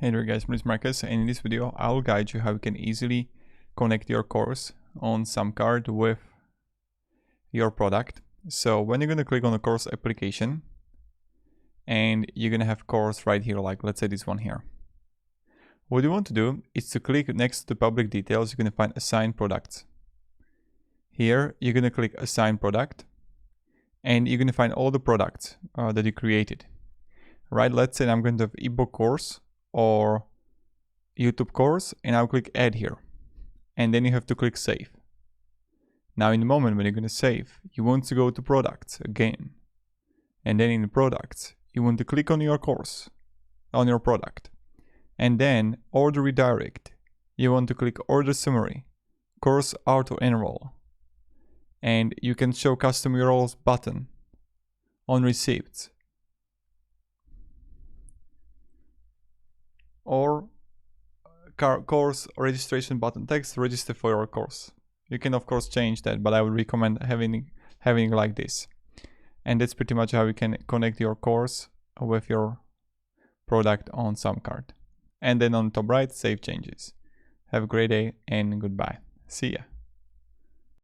Hey there guys, my name is Marcus, and in this video I will guide you how you can easily connect your course on Samcart with your product. So when you're going to click on the course application and you're going to have course right here, like let's say this one here. What you want to do is to click next to the public details. You're going to find assign products. Here you're going to click assign product and you're going to find all the products that you created. Right, let's say I'm going to have ebook course or YouTube course, and I'll click add here, and then you have to click save. Now in the moment when you're going to save, you want to go to products again, and then in the products you want to click on your course, on your product, and then order redirect. You want to click order summary, course auto enroll, and you can show custom URLs button on receipts, or course registration button text register for your course. You can of course change that, but I would recommend having like this. And that's pretty much how you can connect your course with your product on Samcart. And then on top right, save changes. Have a great day and goodbye. See ya.